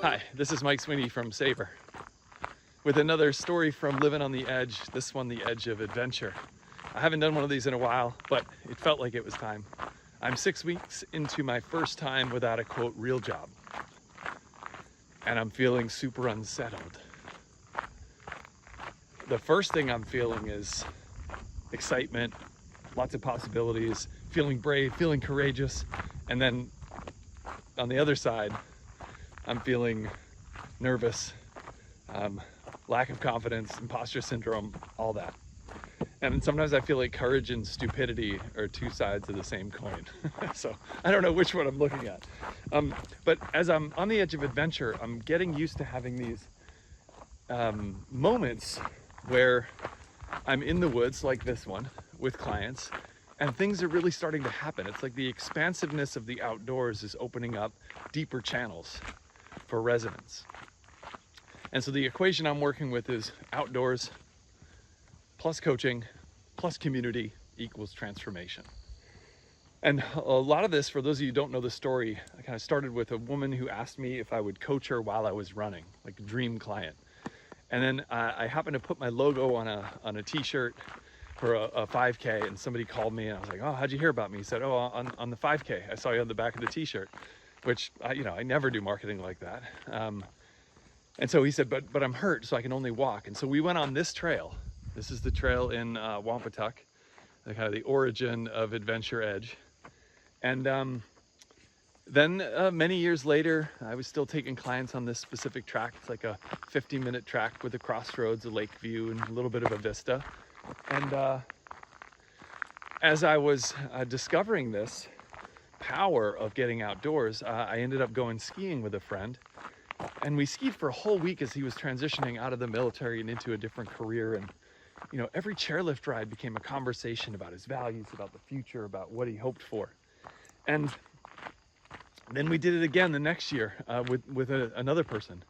Hi, this is Mike Sweeney from Saber with another story from Living on the Edge, this one the edge of adventure. I haven't done one of these in a while, but it felt like it was time. I'm 6 weeks into my first time without a quote real job, and I'm feeling super unsettled. The first thing I'm feeling is excitement, lots of possibilities, feeling brave, feeling courageous, and then on the other side, I'm feeling nervous, lack of confidence, imposter syndrome, all that. And sometimes I feel like courage and stupidity are two sides of the same coin. So I don't know which one I'm looking at. But as I'm on the edge of adventure, I'm getting used to having these moments where I'm in the woods like this one with clients, and things are really starting to happen. It's like the expansiveness of the outdoors is opening up deeper channels for resonance. And so the equation I'm working with is outdoors plus coaching plus community equals transformation. And a lot of this, for those of you who don't know the story, I kind of started with a woman who asked me if I would coach her while I was running, like a dream client. And then I happened to put my logo on a t-shirt for a 5K, and somebody called me and I was like, oh, how'd you hear about me? He said, oh, on the 5K, I saw you on the back of the t-shirt, which I never do marketing like that. And so he said, but I'm hurt, so I can only walk. And so we went on this trail. This is the trail in Wampatuck, the kind of the origin of Adventure Edge. And then many years later, I was still taking clients on this specific track. It's like a 50-minute track with a crossroads, a lake view, and a little bit of a vista. And as I was discovering this power of getting outdoors, I ended up going skiing with a friend. And we skied for a whole week as he was transitioning out of the military and into a different career. And, every chairlift ride became a conversation about his values, about the future, about what he hoped for. And then we did it again the next year with another person.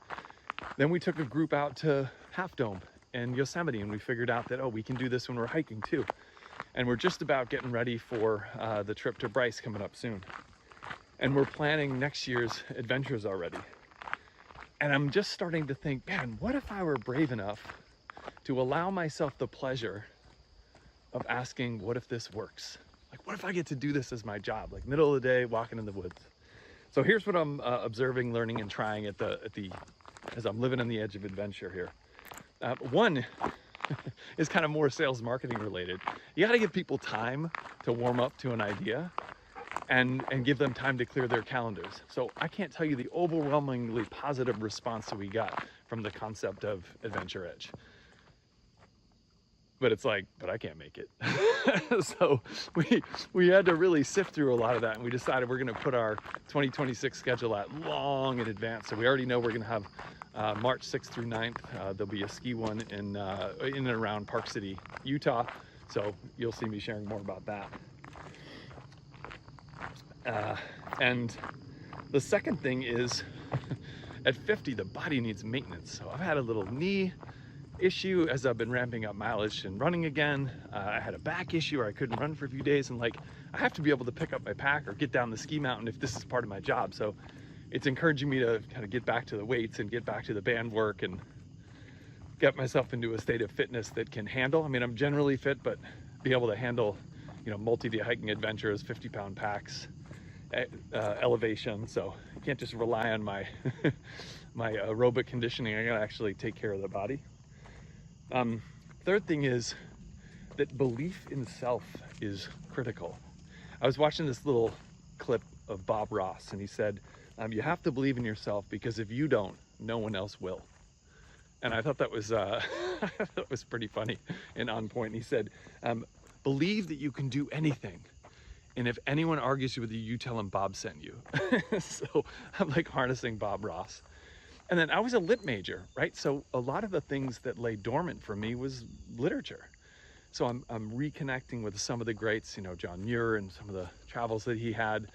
Then we took a group out to Half Dome in Yosemite, and we figured out that, we can do this when we're hiking too. And we're just about getting ready for the trip to Bryce coming up soon. And we're planning next year's adventures already. And I'm just starting to think, man, what if I were brave enough to allow myself the pleasure of asking, what if this works? Like, what if I get to do this as my job? Like middle of the day, walking in the woods. So here's what I'm observing, learning, and trying as I'm living on the edge of adventure here. One is kind of more sales marketing related. You got to give people time to warm up to an idea and give them time to clear their calendars. So I can't tell you the overwhelmingly positive response that we got from the concept of Adventure Edge. But it's like, but I can't make it. So we had to really sift through a lot of that, and we decided we're going to put our 2026 schedule out long in advance. So we already know we're going to have March 6th through 9th. There'll be a ski one in and around Park City, Utah. So you'll see me sharing more about that. And the second thing is, at 50, the body needs maintenance. So I've had a little knee issue as I've been ramping up mileage and running again. I had a back issue where I couldn't run for a few days, and I have to be able to pick up my pack or get down the ski mountain if this is part of my job. So it's encouraging me to kind of get back to the weights and get back to the band work and get myself into a state of fitness that can handle. I mean, I'm generally fit, but be able to handle, multi-day hiking adventures, 50-pound packs, elevation. So you can't just rely on my my aerobic conditioning. I gotta actually take care of the body. Third thing is that belief in self is critical. I was watching this little clip of Bob Ross, and he said, you have to believe in yourself, because if you don't, no one else will. And I thought that was that was pretty funny and on point. And he said, believe that you can do anything. And if anyone argues with you, you tell them Bob sent you. So I'm like harnessing Bob Ross. And then I was a lit major, right? So a lot of the things that lay dormant for me was literature. So I'm reconnecting with some of the greats, John Muir and some of the travels that he had,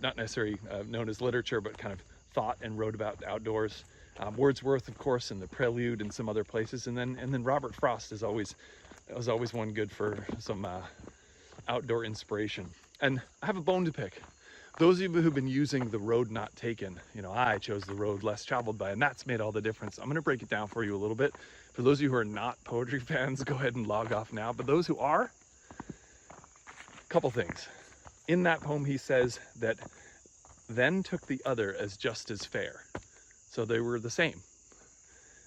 not necessarily known as literature, but kind of thought and wrote about outdoors. Wordsworth, of course, and the Prelude and some other places. And then Robert Frost was always one good for some outdoor inspiration. And I have a bone to pick. Those of you who've been using the road not taken, you know, I chose the road less traveled by, and that's made all the difference. I'm gonna break it down for you a little bit. For those of you who are not poetry fans, go ahead and log off now. But those who are, a couple things. In that poem, he says that then took the other as just as fair. So they were the same.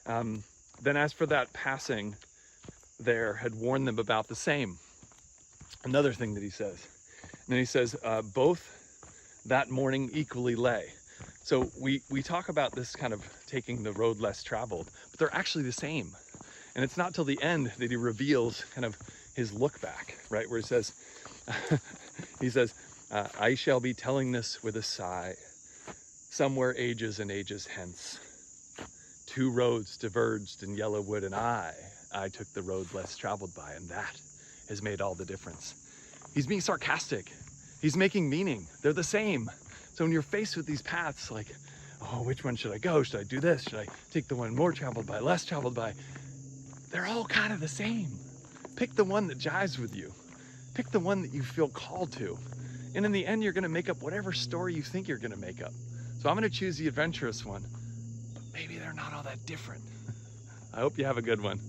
Then as for that passing there had warned them about the same. Another thing that he says. And then he says, both that morning equally lay. So we talk about this kind of taking the road less traveled, but they're actually the same. And it's not till the end that he reveals kind of his look back, right? Where he says, I shall be telling this with a sigh, somewhere ages and ages hence. Two roads diverged in yellow wood, and I took the road less traveled by, and that has made all the difference. He's being sarcastic. He's making meaning. They're the same. So when you're faced with these paths, like, oh, which one should I go? Should I do this? Should I take the one more traveled by, less traveled by? They're all kind of the same. Pick the one that jives with you. Pick the one that you feel called to. And in the end, you're gonna make up whatever story you think you're gonna make up. So I'm gonna choose the adventurous one, but maybe they're not all that different. I hope you have a good one.